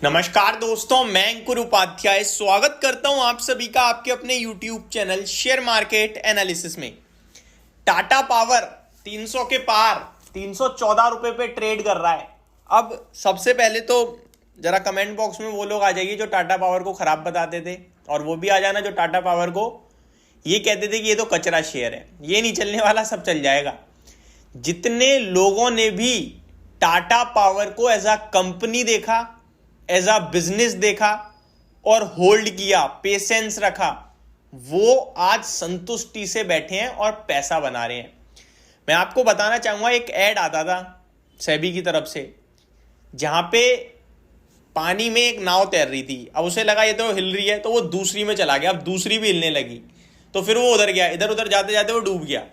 नमस्कार दोस्तों, मैं अंकुर उपाध्याय स्वागत करता हूं आप सभी का आपके अपने YouTube channel share market analysis में। टाटा पावर 300 के पार 314 रुपए पे ट्रेड कर रहा है। अब सबसे पहले तो जरा कमेंट बॉक्स में वो लोग आ जाइए जो टाटा पावर को खराब बताते थे, और वो भी आ जाना जो टाटा पावर को ये कहते थे कि ये तो कचरा शेयर है, ये नहीं चलने वाला, सब चल जाएगा। जितने लोगों ने भी टाटा पावर को एज अ कंपनी देखा, एज अ बिजनेस देखा और होल्ड किया, पेशेंस रखा, वो आज संतुष्टि से बैठे हैं और पैसा बना रहे हैं। मैं आपको बताना चाहूंगा, एक ऐड आता था सेबी की तरफ से जहां पे पानी में एक नाव तैर रही थी। अब उसे लगा ये तो हिल रही है, तो वो दूसरी में चला गया। अब दूसरी भी हिलने लगी तो फिर वो उधर गया, इधर उधर जाते जाते वो डूब गया।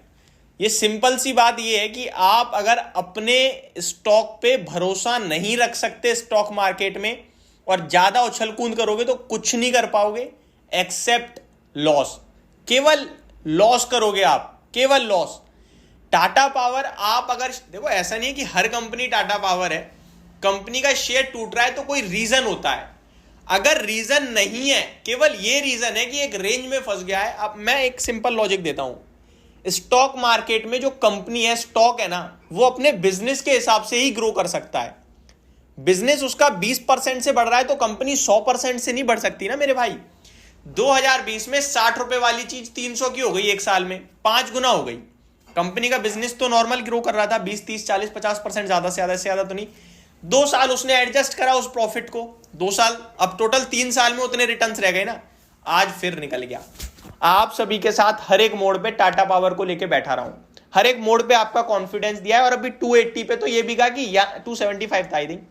ये सिंपल सी बात ये है कि आप अगर अपने स्टॉक पे भरोसा नहीं रख सकते स्टॉक मार्केट में और ज्यादा उछल कूद करोगे तो कुछ नहीं कर पाओगे एक्सेप्ट लॉस। केवल लॉस करोगे आप, केवल लॉस। टाटा पावर आप अगर देखो, ऐसा नहीं है कि हर कंपनी टाटा पावर है। कंपनी का शेयर टूट रहा है तो कोई रीजन होता है। अगर रीजन नहीं है, केवल ये रीजन है कि एक रेंज में फंस गया है। अब मैं एक सिंपल लॉजिक देता हूं, स्टॉक मार्केट में जो कंपनी है, स्टॉक है ना, वो अपने बिजनेस के हिसाब से ही ग्रो कर सकता है। बिजनेस उसका 20% से बढ़ रहा है तो कंपनी 100% से नहीं बढ़ सकती ना मेरे भाई। 2020 में 60 रुपए वाली चीज 300 की हो गई, एक साल में 5 गुना हो गई। कंपनी का बिजनेस तो नॉर्मल ग्रो कर रहा था 20, 30, 40, 50%, ज्यादा से ज्यादा तो नहीं। 2 साल उसने एडजस्ट करा उस प्रॉफिट को, 2 साल, अब टोटल 3 साल में उतने रिटर्न्स रह गए ना। आज फिर निकल गया। आप सभी के साथ हर एक मोड पे टाटा पावर को लेके बैठा रहा हूं, हर एक मोड पे आपका कॉन्फिडेंस दिया है। और अभी 280 पे तो ये भी कहा कि 275 था आई थिंक,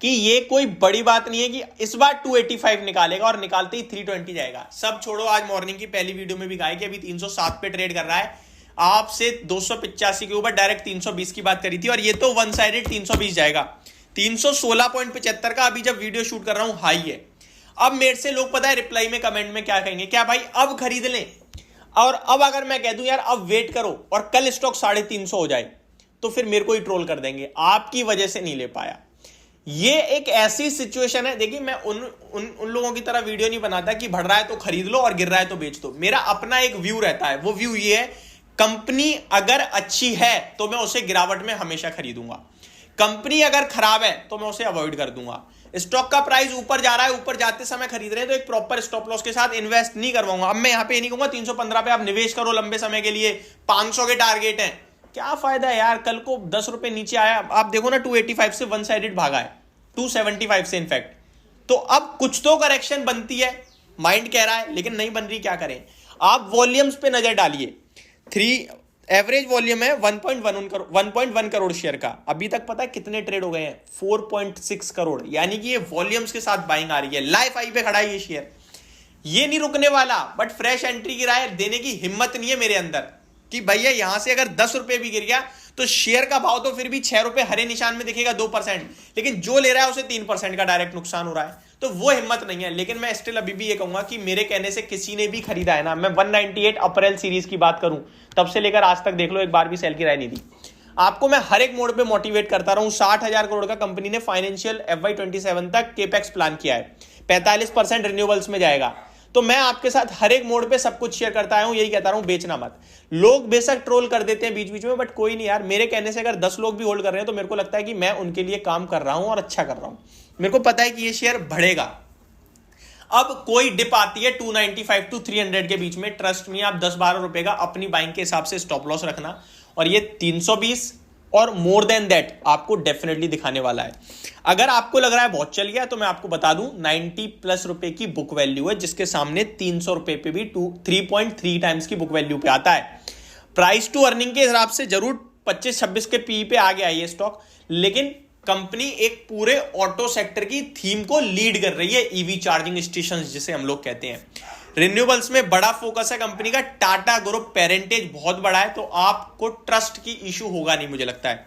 कि ये कोई बड़ी बात नहीं है कि इस बार 285 निकालेगा और निकालते ही 320 जाएगा। सब छोड़ो, आज मॉर्निंग की पहली वीडियो में भी कहा है कि अभी 307 पे ट्रेड कर रहा है। आपसे 285 के ऊपर डायरेक्ट 320 की बात करी थी, और ये तो वन साइडेड 320 जाएगा। 316.75 का अभी जब वीडियो शूट कर रहा हूं हाई है। अब मेरे से लोग पता है रिप्लाई में कमेंट में क्या कहेंगे, क्या भाई अब खरीद लें? और अब अगर मैं कह दूं यार अब वेट करो और कल स्टॉक 350 हो जाए, तो फिर मेरे को ही ट्रोल कर देंगे, आपकी वजह से नहीं ले पाया। ये एक ऐसी सिचुएशन है। देखिए, मैं उन लोगों की तरह वीडियो नहीं बनाता कि बढ़ रहा है तो खरीद लो और गिर रहा है तो बेच दो। मेरा अपना एक व्यू रहता है। वो व्यू ये है, कंपनी अगर अच्छी है तो मैं उसे गिरावट में हमेशा खरीदूंगा, कंपनी अगर खराब है तो मैं उसे अवॉइड कर दूंगा। स्टॉक का प्राइस ऊपर जा रहा है, ऊपर जाते समय खरीद रहे हैं तो एक प्रॉपर स्टॉप लॉस के साथ इन्वेस्ट नहीं करवाऊंगा। अब मैं यहां पे नहीं कहूंगा 315 पे आप निवेश करो लंबे समय के लिए, 500 के टारगेट है, क्या फायदा है यार? कल को 10 रुपए नीचे आया, आप देखो ना 285 से वन साइडेड भागा है, 275 से इनफैक्ट। तो अब कुछ तो करेक्शन बनती है, माइंड कह रहा है, लेकिन नहीं बन रही, क्या करें? आप वॉल्यूम्स पे नजर डालिए। 3 एवरेज वॉल्यूम है 1.1 करोड़ शेयर का। अभी तक पता है कितने ट्रेड हो गए हैं? 4.6 करोड़। यानी कि ये वॉल्यूम्स के साथ बाइंग आ रही है। लाइफ हाई पे खड़ा है ये शेयर, ये नहीं रुकने वाला। बट फ्रेश एंट्री की राय देने की हिम्मत नहीं है मेरे अंदर कि भैया यहां से अगर 10 रुपए भी गिर गया तो शेयर का भाव तो फिर भी 6 रुपए हरे निशान में दिखेगा, 2%, लेकिन जो ले रहा है उसे 3% का डायरेक्ट नुकसान हो रहा है। तो वो हिम्मत नहीं है। लेकिन मैं स्टिल अभी भी ये कहूंगा कि मेरे कहने से किसी ने भी खरीदा है ना, मैं 198 अप्रैल सीरीज की बात करूं तब से लेकर आज तक देख लो, एक बार भी सेल की राय नहीं दी। आपको मैं हर एक मोड पे मोटिवेट करता रहा हूं। 60,000 करोड़ का कंपनी ने फाइनेंशियल FY27 तक केपेक्स प्लान किया है, 45% रिन्यूएबल्स में जाएगा। तो मैं आपके साथ हर एक मोड पे सब कुछ शेयर करता आया हूं, यही कहता रहा हूं, बेचना मत। लोग बेशक ट्रोल कर देते हैं बीच बीच में, बट कोई नहीं यार, मेरे कहने से अगर 10 लोग भी होल्ड कर रहे हैं तो मेरे को लगता है कि मैं उनके लिए काम कर रहा हूं और अच्छा कर रहा हूं। मेरे को पता है कि ये शेयर बढ़ेगा। अब कोई डिप आती है 295 to 300 के बीच में, ट्रस्ट मी, आप 10-12 रुपए का अपनी बाइंग के हिसाब से स्टॉप लॉस रखना, और ये 320 और मोर देन दैट आपको डेफिनेटली दिखाने वाला है। अगर आपको लग रहा है बहुत चल गया तो मैं आपको बता दूं 90+ रुपए की बुक वैल्यू है, जिसके सामने 300 रुपए पे भी 3.3 टाइम्स की बुक वैल्यू पे आता है। प्राइस टू अर्निंग के हिसाब से जरूर 25-26 के पी पे आ गया ये स्टॉक, लेकिन कंपनी एक पूरे ऑटो सेक्टर की थीम को लीड कर रही है। ईवी चार्जिंग स्टेशन जिसे हम लोग कहते हैं, रिन्यूएबल्स में बड़ा फोकस है कंपनी का। टाटा ग्रुप पेरेंटेज बहुत बड़ा है, तो आपको ट्रस्ट की इशू होगा नहीं मुझे लगता है।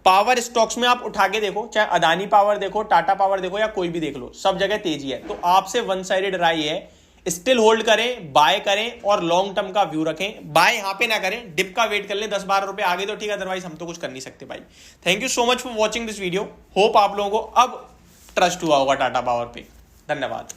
पावर स्टॉक्स में आप उठा के देखो, चाहे अदानी पावर देखो, टाटा पावर देखो, या कोई भी देख लो, सब जगह तेजी है। तो आपसे वन साइडेड राय है, स्टिल होल्ड करें, बाय करें और लॉन्ग टर्म का व्यू रखें। बाय यहां पे ना करें, डिप का वेट कर लें, 10-12 रुपए आगे तो ठीक है, अदरवाइज हम तो कुछ कर नहीं सकते भाई। Thank you so much for watching this video. Hope आप लोगों को अब ट्रस्ट हुआ होगा टाटा पावर पे। धन्यवाद।